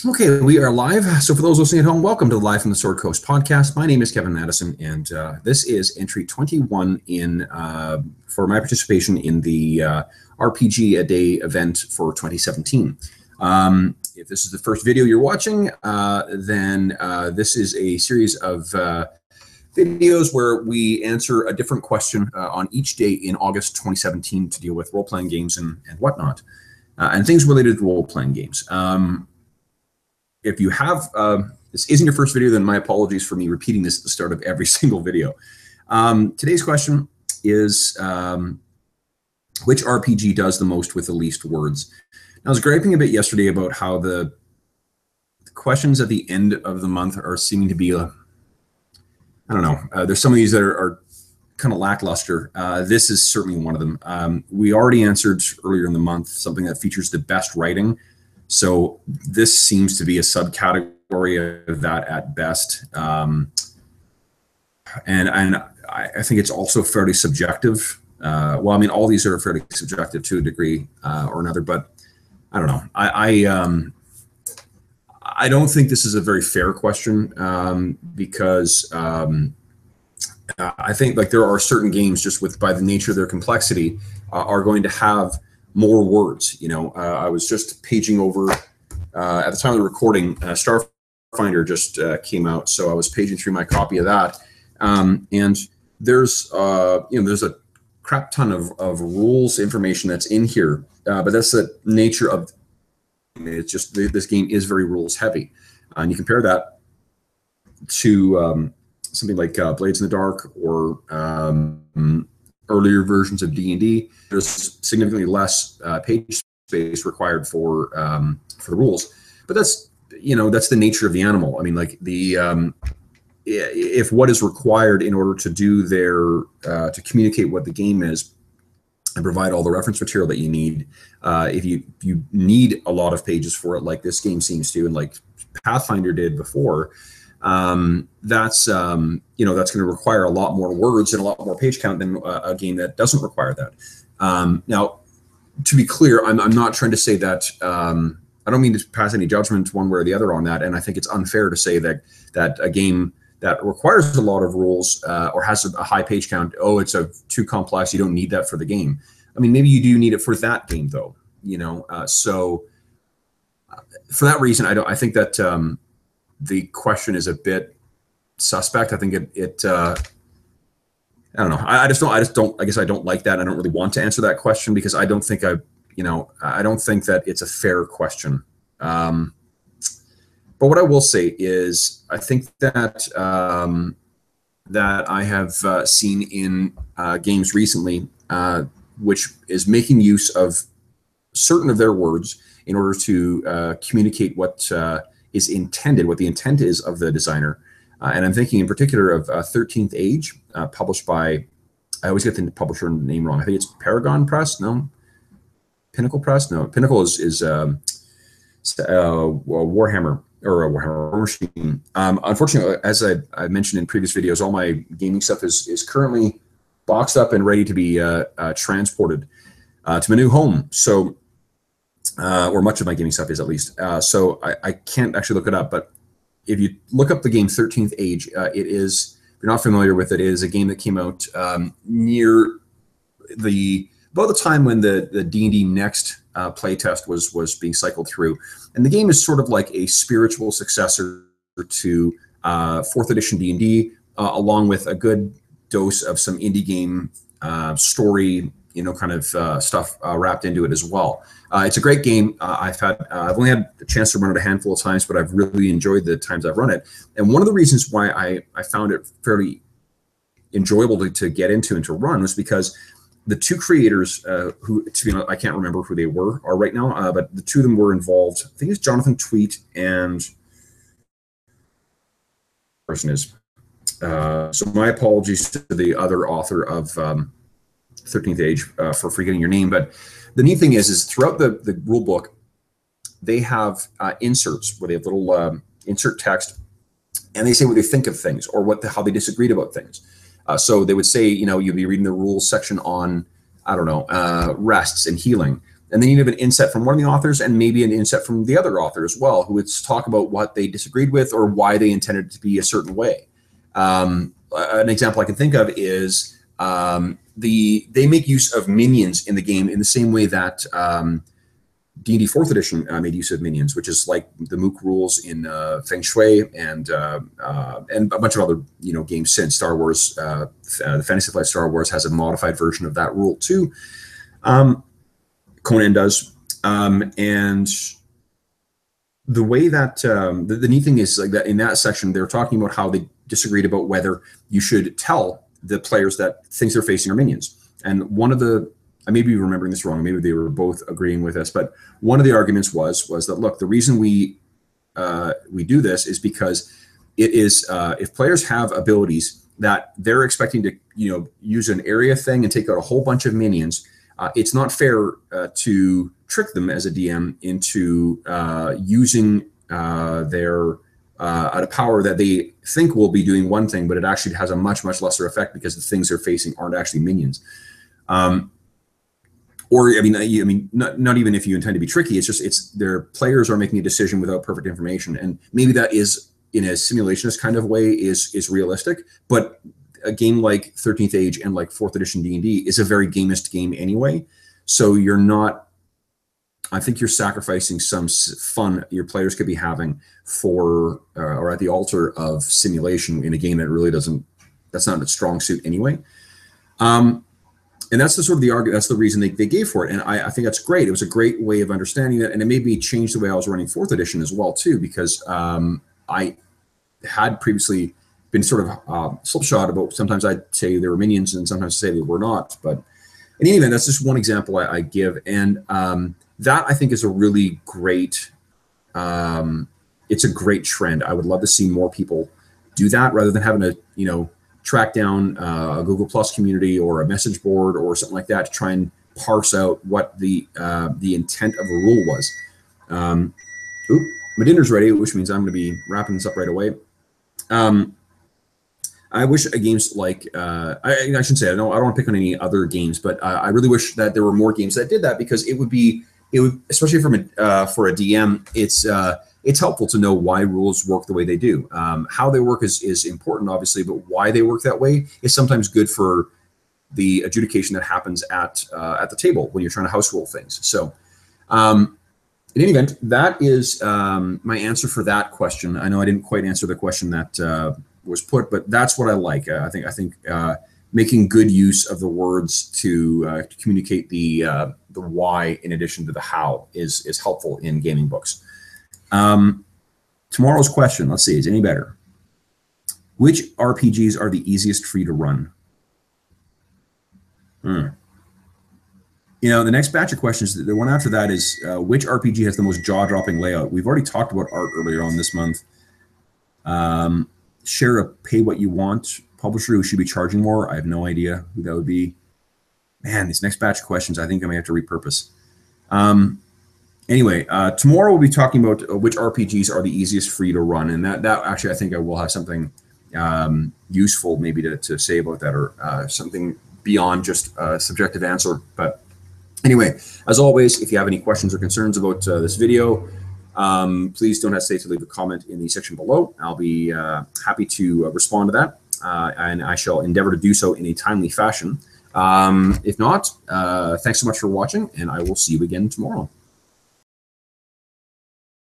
Okay, we are live. So for those listening at home, welcome to the Live from the Sword Coast podcast. My name is Kevin Madison, and this is entry 21 in for my participation in the RPG A Day event for 2017. If this is the first video you're watching, then this is a series of videos where we answer a different question on each day in August 2017 to deal with role-playing games and whatnot, and things related to role-playing games. If you have, this isn't your first video, then my apologies for me repeating this at the start of every single video. Today's question is, which RPG does the most with the least words? Now, I was griping a bit yesterday about how the questions at the end of the month are seeming to be, I don't know, there's some of these that are kind of lackluster. This is certainly one of them. We already answered earlier in the month something that features the best writing. So this seems to be a subcategory of that at best. And I think it's also fairly subjective. Well, I mean, all these are fairly subjective to a degree or another, but I don't know. I don't think this is a very fair question because I think like there are certain games just with by the nature of their complexity are going to have more words. You know, I was just paging over at the time of the recording. Starfinder just came out, so I was paging through my copy of that, and there's there's a crap ton of rules information that's in here, but that's the nature of it's just this game is very rules heavy, and you compare that to something like Blades in the Dark or earlier versions of D&D. There's significantly less page space required for the rules, but that's the nature of the animal. I mean, like if what is required in order to do to communicate what the game is and provide all the reference material that you need, if you need a lot of pages for it, like this game seems to, and like Pathfinder did before, that's going to require a lot more words and a lot more page count than a game that doesn't require that. Now, to be clear, I'm not trying to say that I don't mean to pass any judgment one way or the other on that, and I think it's unfair to say that a game that requires a lot of rules or has a high page count, it's too complex, you don't need that for the game. I mean, maybe you do need it for that game, though. So for that reason, I think that the question is a bit suspect. I think it I don't know. I guess I don't like that. I don't really want to answer that question because I don't think I don't think that it's a fair question. But what I will say is I think that that I have seen in games recently, which is making use of certain of their words in order to communicate what is intended, what the intent is of the designer. And I'm thinking in particular of 13th Age, published by, I always get the publisher name wrong. I think it's Paragon Press. No, Pinnacle Press. No, Pinnacle is Warhammer or a Warhammer Machine. Unfortunately, as I mentioned in previous videos, all my gaming stuff is currently boxed up and ready to be transported to my new home. So, or much of my gaming stuff is at least. So I can't actually look it up, but if you look up the game 13th Age, it is, if you're not familiar with it, it is a game that came out near about the time when the D&D Next playtest was being cycled through. And the game is sort of like a spiritual successor to 4th edition D&D, along with a good dose of some indie game story, kind of stuff wrapped into it as well. It's a great game. I've only had a chance to run it a handful of times, but I've really enjoyed the times I've run it. And one of the reasons why I found it fairly enjoyable to get into and to run was because the two creators, who, to be honest, I can't remember who they are right now, but the two of them were involved. I think it's Jonathan Tweet and person is. So my apologies to the other author of 13th Age for forgetting your name, but the neat thing is throughout the rule book, they have inserts where they have little insert text, and they say what they think of things or how they disagreed about things. So they would say, you'd be reading the rules section on, I don't know, rests and healing, And then you have an inset from one of the authors and maybe an inset from the other author as well, who would talk about what they disagreed with or why they intended it to be a certain way. An example I can think of is they make use of minions in the game in the same way that D&D 4th edition made use of minions, which is like the Mook rules in Feng Shui and a bunch of other games since. Star Wars, the Fantasy Flight Star Wars has a modified version of that rule too. Conan does, and the way that the neat thing is like that in that section they're talking about how they disagreed about whether you should tell the players that things they're facing are minions. And one of the, I may be remembering this wrong, maybe they were both agreeing with us, but one of the arguments was that look, the reason we do this is because it is if players have abilities that they're expecting to use an area thing and take out a whole bunch of minions, it's not fair to trick them as a DM into using their a power that they think will be doing one thing, but it actually has a much lesser effect because the things they're facing aren't actually minions. Or I mean, not even if you intend to be tricky. It's just their players are making a decision without perfect information, and maybe that is in a simulationist kind of way is realistic, but a game like 13th Age and like 4th edition D&D is a very gamist game anyway. So you're not, I think you're sacrificing some fun your players could be having for, or at the altar of simulation in a game that really doesn't, that's not a strong suit anyway. And that's the sort of the argument, that's the reason they gave for it. And I think that's great. It was a great way of understanding that. And it made me change the way I was running 4th edition as well too, because I had previously been sort of slipshod about, sometimes I'd say they were minions and sometimes I'd say they were not. But in any event, that's just one example I give. And that I think is a really great, it's a great trend. I would love to see more people do that rather than having to, track down a Google Plus community or a message board or something like that to try and parse out what the intent of a rule was. My dinner's ready, which means I'm going to be wrapping this up right away. I wish games like I shouldn't say I don't want to pick on any other games, but I really wish that there were more games that did that, because it would especially for a DM, it's helpful to know why rules work the way they do. How they work is important, obviously, but why they work that way is sometimes good for the adjudication that happens at the table when you're trying to house rule things. So, in any event, that is my answer for that question. I know I didn't quite answer the question that was put, but that's what I like. I think making good use of the words to communicate the why in addition to the how is helpful in gaming books. Tomorrow's question, let's see, is any better? Which RPGs are the easiest for you to run? The next batch of questions, the one after that is which RPG has the most jaw-dropping layout? We've already talked about art earlier on this month. Share a pay what you want publisher who should be charging more. I have no idea who that would be. Man, this next batch of questions, I think I may have to repurpose. Anyway, tomorrow we'll be talking about which RPGs are the easiest for you to run, and that actually I think I will have something useful maybe to say about that, or something beyond just a subjective answer. But anyway, as always, if you have any questions or concerns about this video, please don't hesitate to leave a comment in the section below. I'll be happy to respond to that, and I shall endeavor to do so in a timely fashion. If not, thanks so much for watching, and I will see you again tomorrow.